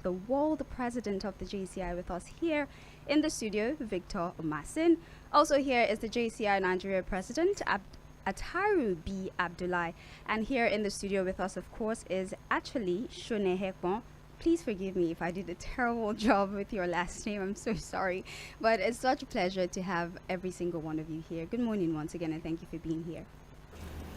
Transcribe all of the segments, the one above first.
the world president of the JCI with us here in the studio, Viktor Omarsson. Also here is the JCI Nigeria president, Attairu B. Abdullahi. And here in the studio with us, of course, is actually Shone Hekbon. Please forgive me if I did a terrible job with your last name. I'm so sorry. But it's such a pleasure to have every single one of you here. Good morning once again, and thank you for being here.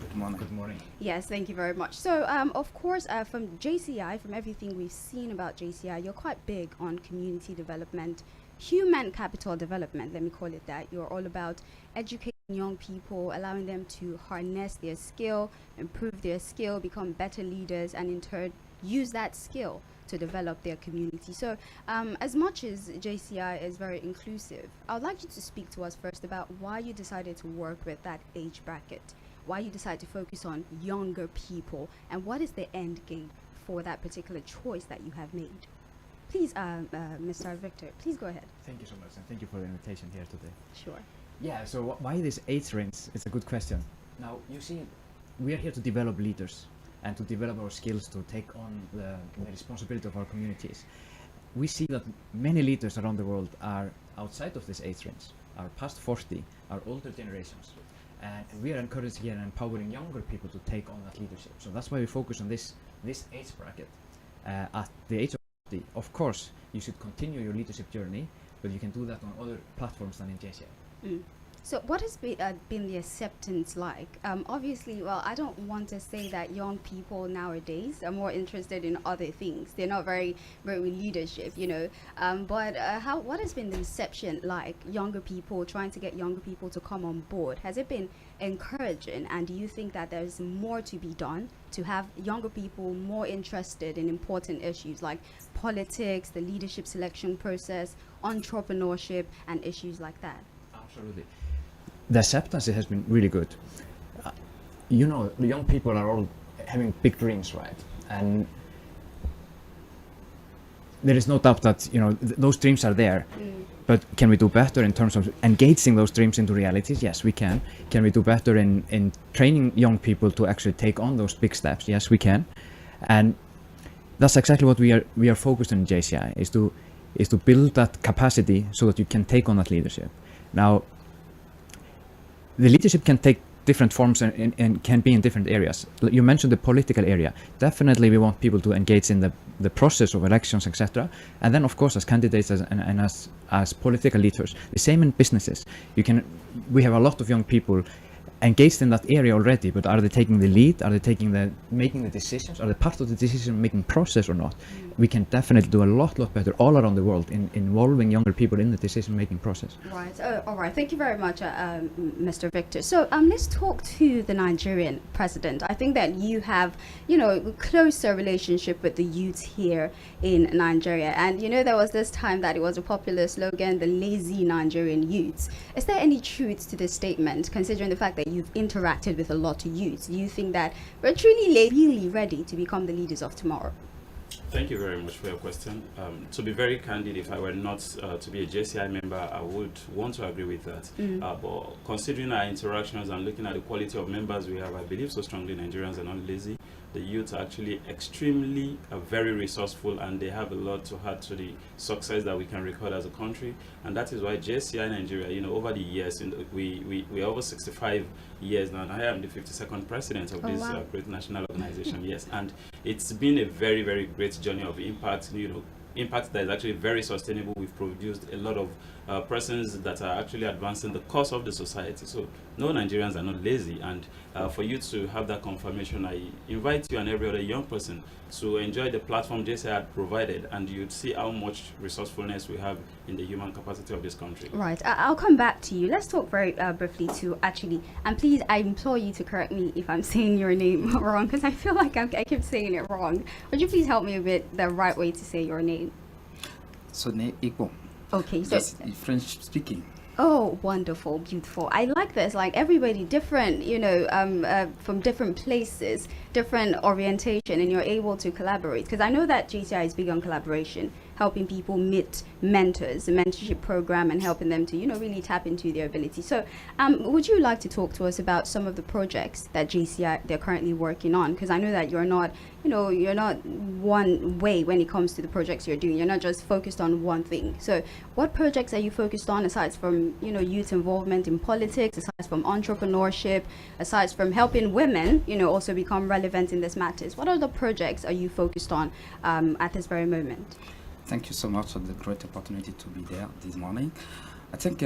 Good morning. Good morning. Yes, thank you very much. So, of course, from JCI, from everything we've seen about JCI, you're quite big on community development, human capital development, let me call it that. You're all about educating young people, allowing them to harness their skill, improve their skill, become better leaders, and in turn, use that skill to develop their community. So, as much as JCI is very inclusive, I would like you to speak to us first about why you decided to work with that age bracket, why you decide to focus on younger people, and what is the end game for that particular choice that you have made. Please, Mr. Victor, please go ahead. Thank you so much, and thank you for the invitation here today. Sure. Yeah, so why this age range? It's a good question. Now, you see, we are here to develop leaders and to develop our skills to take on the responsibility of our communities. We see that many leaders around the world are outside of this age range, are past 40, are older generations. And we are encouraging and empowering younger people to take on that leadership. So that's why we focus on this age bracket. At the age of 40, of course, you should continue your leadership journey, but you can do that on other platforms than in JCI. Mm. So what has been the acceptance like? Obviously, well, I don't want to say that young people nowadays are more interested in other things. They're not very with leadership, you know. But what has been the reception like? Younger people, trying to get younger people to come on board. Has it been encouraging? And do you think that there's more to be done to have younger people more interested in important issues like politics, the leadership selection process, entrepreneurship, and issues like that? Absolutely. The acceptance has been really good. You know, the young people are all having big dreams, right? And there is no doubt that, you know, those dreams are there. But can we do better in terms of engaging those dreams into realities? Yes, we can. Can we do better in training young people to actually take on those big steps? Yes, we can. And that's exactly what we are focused on in JCI, is to build that capacity so that you can take on that leadership. Now, the leadership can take different forms and can be in different areas. You mentioned the political area. Definitely we want people to engage in the process of elections, etc. And then, of course, as candidates and as political leaders. The same in businesses. We have a lot of young people engaged in that area already, but are they taking the lead? Are they making the decisions? Are they part of the decision-making process or not? We can definitely do a lot better all around the world in involving younger people in the decision-making process. Right. All right. Thank you very much, Mr. Victor. So let's talk to the Nigerian president. I think that you have, a closer relationship with the youth here in Nigeria. And, there was this time that it was a popular slogan, the lazy Nigerian youths. Is there any truth to this statement, considering the fact that you've interacted with a lot of youths? Do you think that we're truly really ready to become the leaders of tomorrow? Thank you very much for your question. To be very candid, if I were not to be a JCI member, I would want to agree with that. But considering our interactions and looking at the quality of members we have, I believe so strongly Nigerians are not lazy. The youth are actually extremely very resourceful, and they have a lot to add to the success that we can record as a country. And that is why JCI Nigeria, over the years, we are over 65 years now, and I am the 52nd president of this great national organization. Yes, and it's been a very, very great journey of impact, impact that is actually very sustainable. We've produced a lot of persons that are actually advancing the cause of the society. So no, Nigerians are not lazy, and for you to have that confirmation, I invite you and every other young person to enjoy the platform JCI had provided, and you'd see how much resourcefulness we have in the human capacity of this country. Right. I'll come back to you. Let's talk very briefly to and please, I implore you to correct me if I'm saying your name wrong, because I feel like I keep saying it wrong. Would you please help me with the right way to say your name? So, Igbo. Okay, so French speaking. Oh, wonderful, beautiful. I like this. Like everybody different, from different places, different orientation, and you're able to collaborate. Because I know that JCI is big on collaboration, helping people meet mentors, a mentorship program, and helping them to, really tap into their ability. So, would you like to talk to us about some of the projects that JCI they're currently working on? Because I know that you're not one way when it comes to the projects you're doing. You're not just focused on one thing. So what projects are you focused on aside from, youth involvement in politics, aside from entrepreneurship, aside from helping women, also become relevant in these matters? What other projects are you focused on at this very moment? Thank you so much for the great opportunity to be there this morning. I think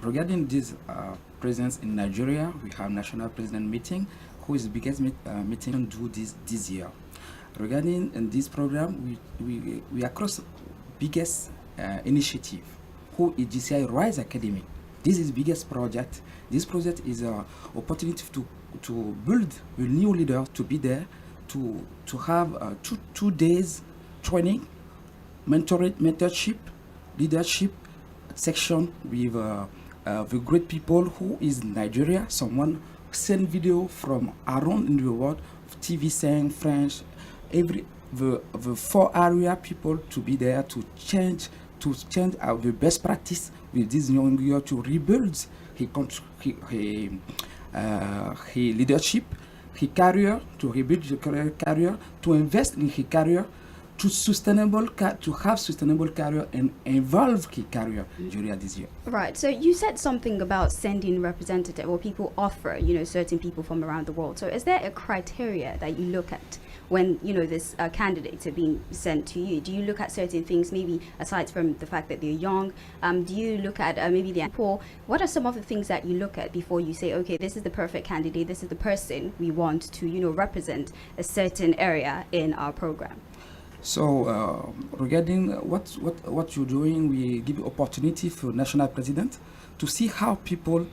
regarding this presence in Nigeria, we have national president meeting, who is the biggest meeting do this year. Regarding in this program, we across biggest initiative, who is GCI Rise Academy. This is biggest project. This project is an opportunity to build a new leader to be there, to have 2 days training, mentorship, leadership section with the great people who is Nigeria. Someone send video from around in the world, TV saying French, the 4 area people to be there to change the best practice with this young year to rebuild his leadership, his career, to rebuild his career, to invest in his career, to have sustainable career and evolve his career during this year. Right. So you said something about sending representative, or people offer, certain people from around the world. So is there a criteria that you look at when, this candidates are being sent to you? Do you look at certain things, maybe aside from the fact that they're young? Do you look at maybe the poor? What are some of the things that you look at before you say, okay, this is the perfect candidate, this is the person we want to, represent a certain area in our program? So regarding what you're doing, we give opportunity for national president to see how people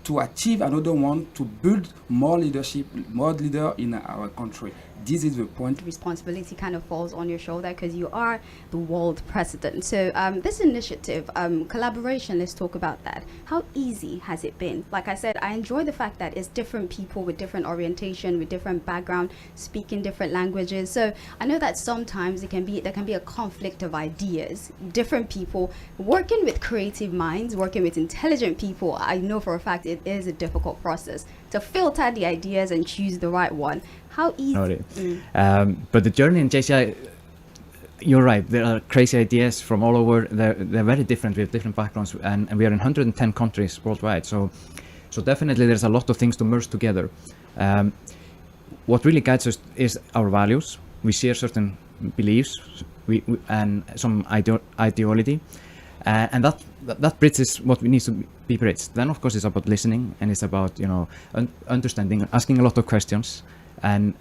to achieve another one, to build more leadership, more leader in our country. This is the point. Responsibility kind of falls on your shoulder because you are the world president. So this initiative, collaboration, let's talk about that. How easy has it been? Like I said, I enjoy the fact that it's different people with different orientation, with different background, speaking different languages. So I know that sometimes there can be a conflict of ideas. Different people working with creative minds, working with intelligent people. I know for a fact it is a difficult process to filter the ideas and choose the right one. How easy? But the journey in JCI, you're right, there are crazy ideas from all over. They're very different, we have different backgrounds, and we are in 110 countries worldwide, so definitely there's a lot of things to merge together. What really guides us is our values. We share certain beliefs and some ideology, and that bridges what we need to be bridged. Then of course it's about listening, and it's about understanding, asking a lot of questions. And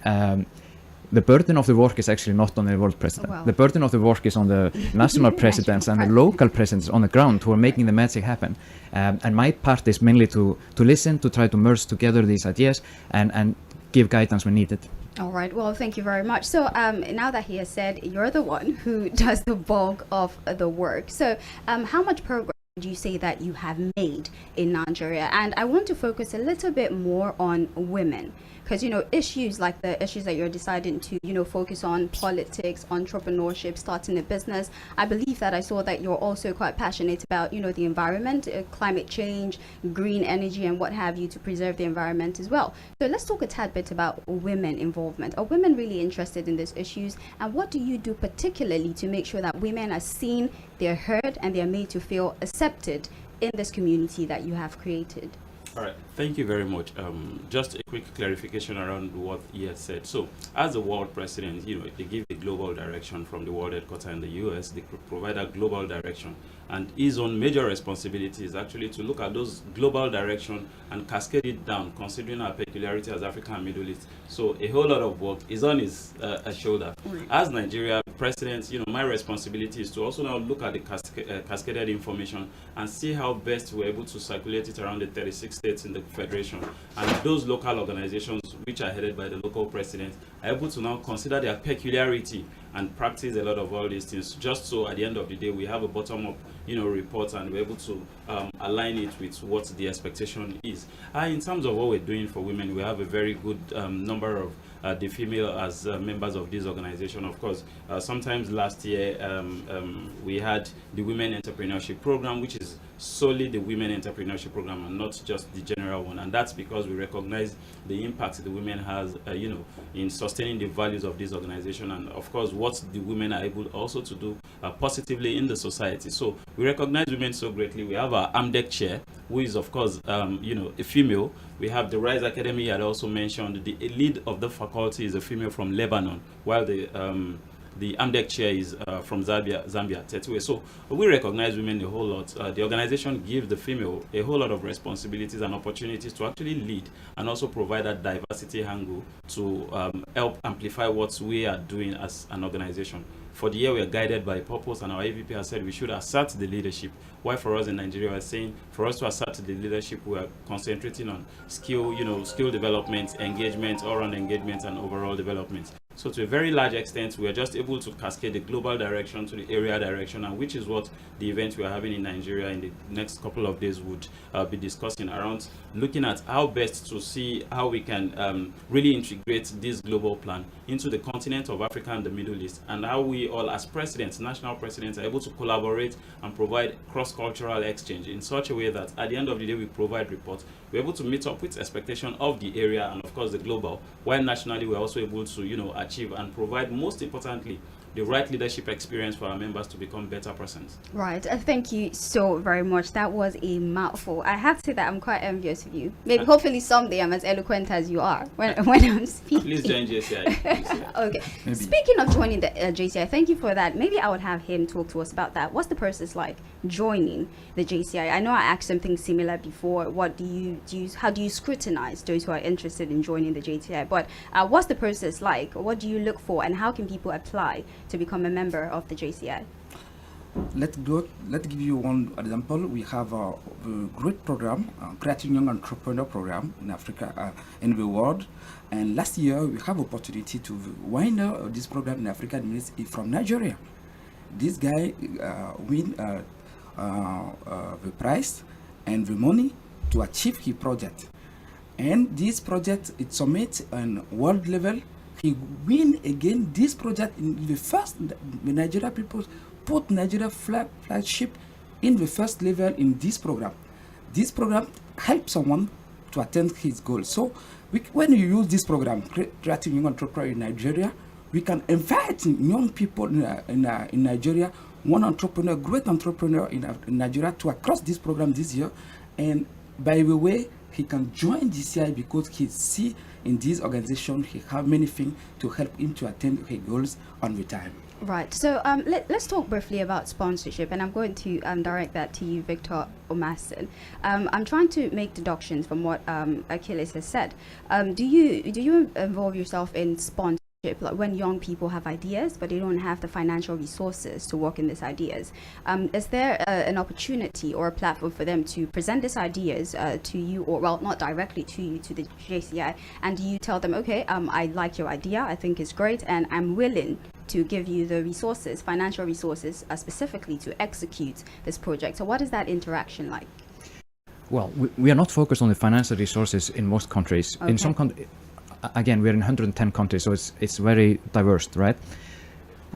the burden of the work is actually not on the world president. Wow. The burden of the work is on the national presidents and the local presidents on the ground who are making the magic happen. And my part is mainly to listen, to try to merge together these ideas and give guidance when needed. All right. Well, thank you very much. So now that he has said you're the one who does the bulk of the work, so how much progress would you say that you have made in Nigeria? And I want to focus a little bit more on women. Because, issues like the issues that you're deciding to, focus on, politics, entrepreneurship, starting a business. I believe that I saw that you're also quite passionate about, the environment, climate change, green energy, and what have you, to preserve the environment as well. So let's talk a tad bit about women involvement. Are women really interested in these issues? And what do you do particularly to make sure that women are seen, they're heard, and they're made to feel accepted in this community that you have created? All right, thank you very much. Just a quick clarification around what he had said. So, as the world president, they give the global direction from the world headquarters in the US. They provide a global direction, and his own major responsibility is actually to look at those global direction and cascade it down, considering our peculiarity as Africa and Middle East. So, a whole lot of work is on his shoulder. As Nigeria president, my responsibility is to also now look at the cascaded information and see how best we're able to circulate it around the 36 states in the federation, and those local organizations which are headed by the local president are able to now consider their peculiarity and practice a lot of all these things, just so at the end of the day we have a bottom-up, report, and we're able to align it with what the expectation is. In terms of what we're doing for women, we have a very good number of the female as members of this organization. Of course, sometimes last year we had the Women Entrepreneurship Program, which is solely the Women Entrepreneurship Program and not just the general one. And that's because we recognize the impact the women has, in sustaining the values of this organization, and of course what the women are able also to do positively in the society. So we recognize women so greatly. We have our AMDEC chair, who is of course, a female. We have the Rise Academy. I also mentioned the lead of the faculty is a female from Lebanon, while the AMDEC chair is from Zambia, Tetue. So we recognize women a whole lot. The organization gives the female a whole lot of responsibilities and opportunities to actually lead and also provide that diversity angle to help amplify what we are doing as an organization. For the year, we are guided by purpose, and our AVP has said we should assert the leadership. Why for us in Nigeria, we're saying for us to assert the leadership, we are concentrating on skill development, engagement, all-round engagement, and overall development. So to a very large extent, we are just able to cascade the global direction to the area direction, and which is what the event we are having in Nigeria in the next couple of days would be discussing around, looking at how best to see how we can really integrate this global plan into the continent of Africa and the Middle East, and how we all as presidents, national presidents, are able to collaborate and provide cross-cultural exchange in such a way that at the end of the day we provide reports, we're able to meet up with expectation of the area and of course the global, while nationally we're also able to achieve and provide, most importantly, the right leadership experience for our members to become better persons. Right. Thank you so very much. That was a mouthful. I have to say that I'm quite envious of you. Maybe, hopefully someday I'm as eloquent as you are when I'm speaking. Please join JCI. Okay. Maybe. Speaking of joining the JCI, thank you for that. Maybe I would have him talk to us about that. What's the process like joining the JCI? I know I asked something similar before. What do you do? How do you scrutinize those who are interested in joining the JCI? But what's the process like? What do you look for, and how can people apply to become a member of the JCI? Let's give you one example. We have a great program, Creating Young Entrepreneur Program in Africa, in the world. And last year, we have opportunity to wind up this program in Africa from Nigeria. This guy win the prize and the money to achieve his project. And this project, it summit on world level. He win again this project in the first. The Nigeria people put Nigeria flagship in the first level in this program. This program helps someone to attain his goal. So when you use this program, Creating Young Entrepreneur in Nigeria, we can invite young people in Nigeria, one entrepreneur, great entrepreneur in Nigeria, to across this program this year. And by the way, he can join GCI because he see in this organization he have many things to help him to attain his goals on the time. Right. So let's talk briefly about sponsorship, and I'm going to direct that to you, Viktor Omarsson. I'm trying to make deductions from what Achilles has said. Do you involve yourself in sponsorship, like when young people have ideas but they don't have the financial resources to work in these ideas? Is there an opportunity or a platform for them to present these ideas to you, or well, not directly to you, to the JCI, and do you tell them, okay, I like your idea, I think it's great, and I'm willing to give you the resources, financial resources, specifically to execute this project? So what is that interaction like? Well, we are not focused on the financial resources in most countries. Okay. In some countries, again, we're in 110 countries, so it's very diverse, right?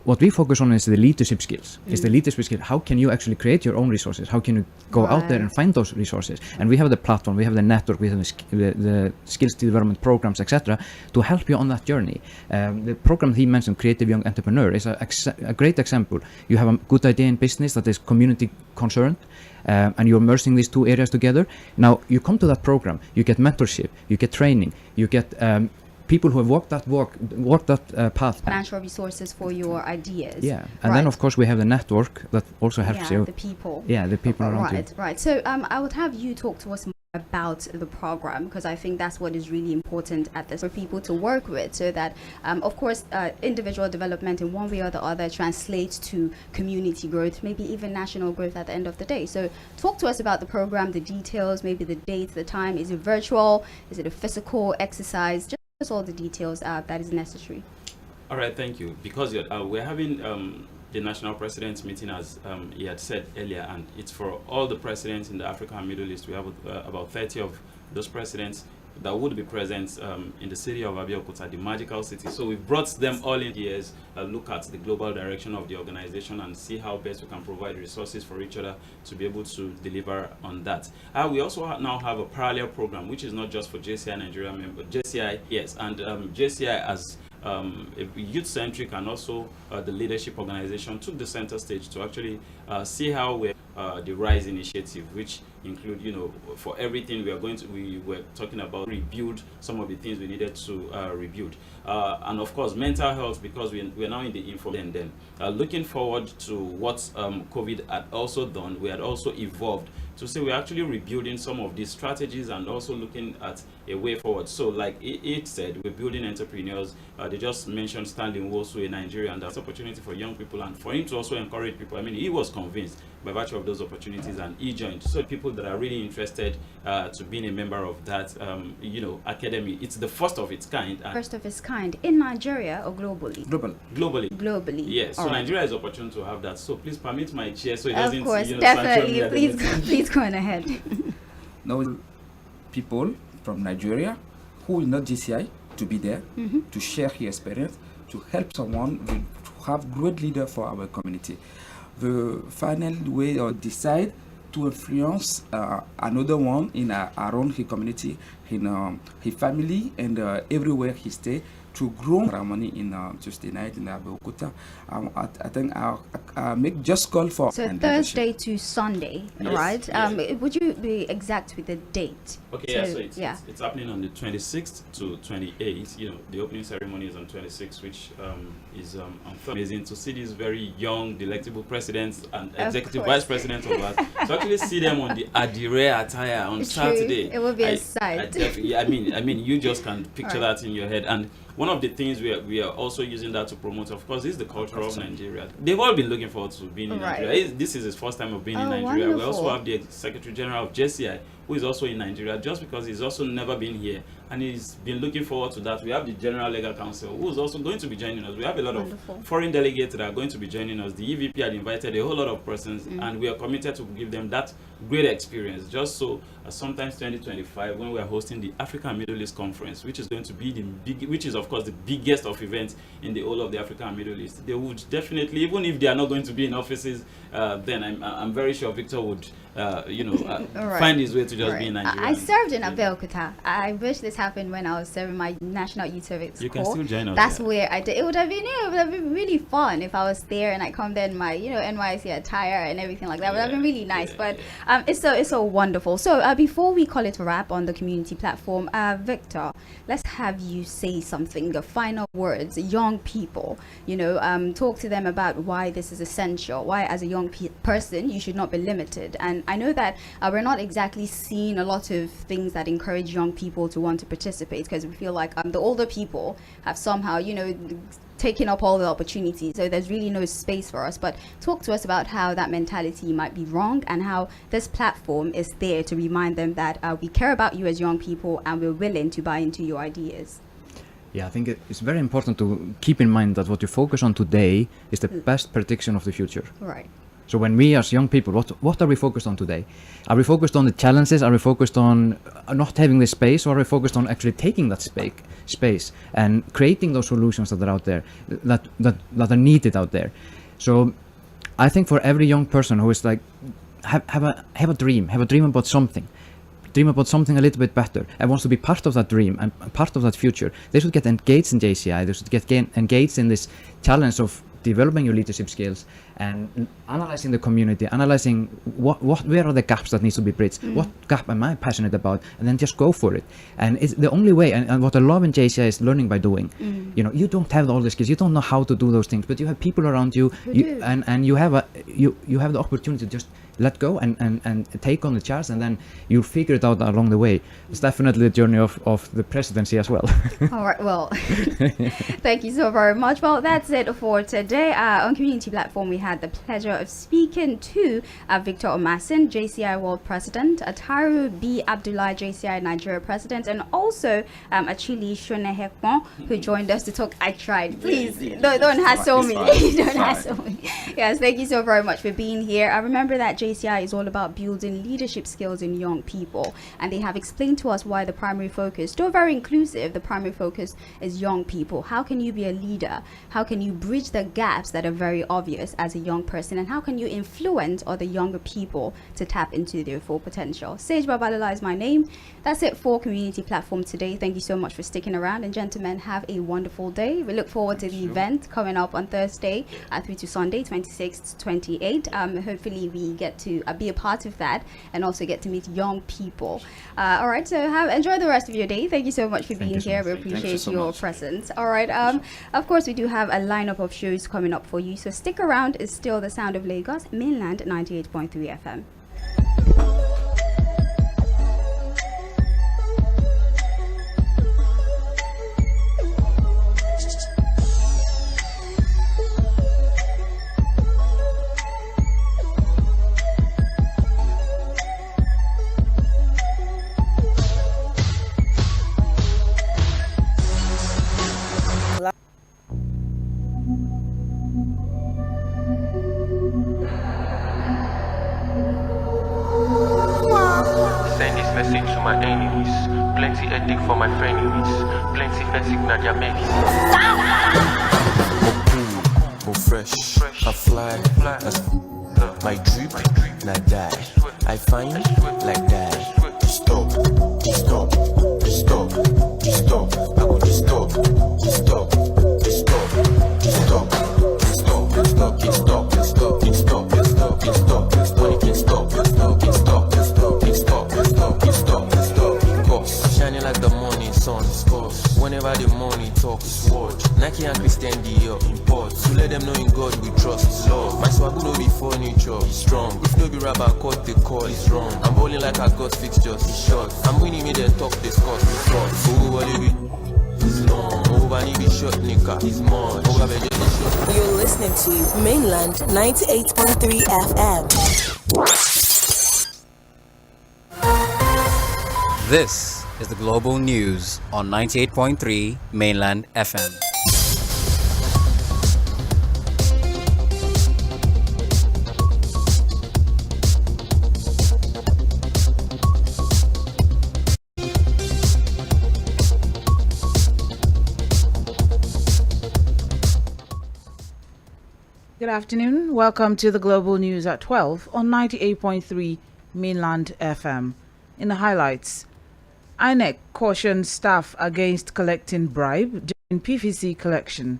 What we focus on is the leadership skills. It's the leadership skill. How can you actually create your own resources? How can you go out there and find those resources? And we have the platform, we have the network, we have the skills development programs, etc., to help you on that journey. The program he mentioned, Creative Young Entrepreneur, is a great example. You have a good idea in business that is community concerned, and you're merging these two areas together. Now you come to that program, you get mentorship, you get training, you get people who have walked that path. Financial resources for your ideas. Yeah, and then of course we have the network that also helps you. The people. Yeah, the people around you. Right. So I would have you talk to us more about the program, because I think that's what is really important at this for people to work with, so that of course individual development in one way or the other translates to community growth, maybe even national growth at the end of the day. So talk to us about the program, the details, maybe the date, the time. Is it virtual? Is it a physical exercise? Just all the details that is necessary. All right, thank you. Because we're having the national president's meeting, as he had said earlier, and it's for all the presidents in the Africa and Middle East. We have about 30 of those presidents that would be present in the city of Abeokuta, the magical city. So we've brought them all in here, look at the global direction of the organization and see how best we can provide resources for each other to be able to deliver on that. We also now have a parallel program, which is not just for JCI Nigeria members, JCI, yes, and JCI as youth-centric and also the leadership organization took the center stage to actually see how we're the RISE initiative, which include, for everything we were talking about, rebuild some of the things we needed to rebuild. And of course, mental health, because we're now in the and then looking forward to what COVID had also done, we had also evolved to say we're actually rebuilding some of these strategies and also looking at a way forward. So like it said, we're building entrepreneurs. They just mentioned Stanley Nwosu in Nigeria, and that's opportunity for young people and for him to also encourage people. I mean, he was convinced by virtue of those opportunities and he joined. So people that are really interested to being a member of that, academy, it's the first of its kind. First of its kind in Nigeria or globally? Globally. Globally. Yes. So right. Nigeria is opportune to have that. So please permit my chair so it of doesn't. Course, definitely. Please go on ahead. Now, people from Nigeria who will not GCI to be there to share his experience, to help someone to have great leader for our community. The final way or decide to influence another one in around his community, in his family, and everywhere he stay, to grow ceremony in Tuesday night in Abeokuta. I think I'll make just call for. So Thursday to Sunday, yes, right? Yes. Would you be exact with the date? Okay, so it's happening on the 26th to 28th. The opening ceremony is on 26th, which is on Thursday. Amazing to see these very young, delectable presidents and executive vice presidents of that. To actually see them on the Attairu attire on Saturday. It will be a sight. I mean, you just can picture that in your head. And one of the things we are also using that to promote, of course, is the culture of Nigeria. They've all been looking forward to being in Nigeria. This is his first time of being in Nigeria. Wonderful. We also have the Secretary General of JCI, who is also in Nigeria, just because he's also never been here and he's been looking forward to that. We have the General Legal Counsel, who is also going to be joining us. We have a lot of foreign delegates that are going to be joining us. The EVP had invited a whole lot of persons, and we are committed to give them that great experience. Just so sometimes 2025, when we are hosting the Africa and Middle East Conference, which is going to be which is of course the biggest of events in the whole of the Africa and Middle East, they would definitely, even if they are not going to be in offices, then I'm very sure Victor would find his way to just be in Nigeria. I served in Abeokuta. I wish this happened when I was serving my National Youth Service. You can still join us. That's where I did. It would have been really fun if I was there and I come there in my NYC attire and everything like that. It would have been really nice. But it's so wonderful. So before we call it a wrap on the community platform, Victor, let's have you say something. The final words. Young people, talk to them about why this is essential. Why, as a young person, you should not be limited. And I know that we're not exactly seeing a lot of things that encourage young people to want to participate, because we feel like the older people have somehow, taken up all the opportunities. So there's really no space for us. But talk to us about how that mentality might be wrong and how this platform is there to remind them that we care about you as young people and we're willing to buy into your ideas. Yeah, I think it's very important to keep in mind that what you focus on today is the best prediction of the future. Right. So when we as young people, what are we focused on today? Are we focused on the challenges? Are we focused on not having the space, or are we focused on actually taking that space and creating those solutions that are out there, that are needed out there? So I think for every young person who is like, have a dream about something. Dream about something a little bit better and wants to be part of that dream and part of that future, they should get engaged in JCI. They should get engaged in this challenge of developing your leadership skills and analyzing the community, analyzing where are the gaps that needs to be bridged, what gap am I passionate about, and then just go for it. And it's the only way, and what I love in JCI is learning by doing. You don't have all the skills, you don't know how to do those things, but you have people around you, and you have the opportunity to just let go and take on the challenge, and then you'll figure it out along the way. It's definitely the journey of the presidency as well. All right, well, thank you so very much. Well, that's it for today. On Community Platform, we had the pleasure of speaking to Viktor Omarsson, JCI World President, Attairu B. Abdullahi, JCI Nigeria President, and also Achille Shonehekpon, who joined us to talk. I tried. Please, don't hassle me. Don't hassle me. Yes, thank you so very much for being here. I remember that JCI is all about building leadership skills in young people, and they have explained to us why the primary focus, though very inclusive, the primary focus is young people. How can you be a leader? How can you bridge the gaps that are very obvious as a young person, and how can you influence other younger people to tap into their full potential? Sage Babalola is my name. That's it for Community Platform today. Thank you so much for sticking around, and gentlemen, have a wonderful day. We look forward to the event coming up on Thursday through to Sunday, 26th to 28th. Hopefully we get to be a part of that and also get to meet young people. All right, so enjoy the rest of your day. Thank you so much for being here. We appreciate your presence. All right, of course we do have a lineup of shows coming up for you, so stick around. It's still the sound of Lagos, Mainland 98.3 FM. To my enemies, plenty ethic for my frenemies, plenty ethic na their making. Go fresh, I fly, my drip, na die. I find like that. Stop, stop, stop, stop. I go stop, stop, stop, stop, stop, stop, it stop, stop, it stop, stop, it stop, when it can stop, stop, it stop, stop, it stop, stop, it stop, stop. Shining like the morning sun, scores. Whenever the morning talks, watch. Nike and Christian Dior import. To let them know in God we trust. Love, my swag no be furniture, it's strong. If no be rubber, cut the call, it's wrong. I'm bowling like I got fixtures, it's short. I'm winning me, then talk, discuss, it's short. Oh, what do we? It's long. Over ni be short, nigga. It's more. You're listening to Mainland 98.3 FM. This is the Global News on 98.3 Mainland FM. Good afternoon. Welcome to the Global News at 12 on 98.3 Mainland FM. In the highlights, INEC cautions staff against collecting bribe during PVC collection.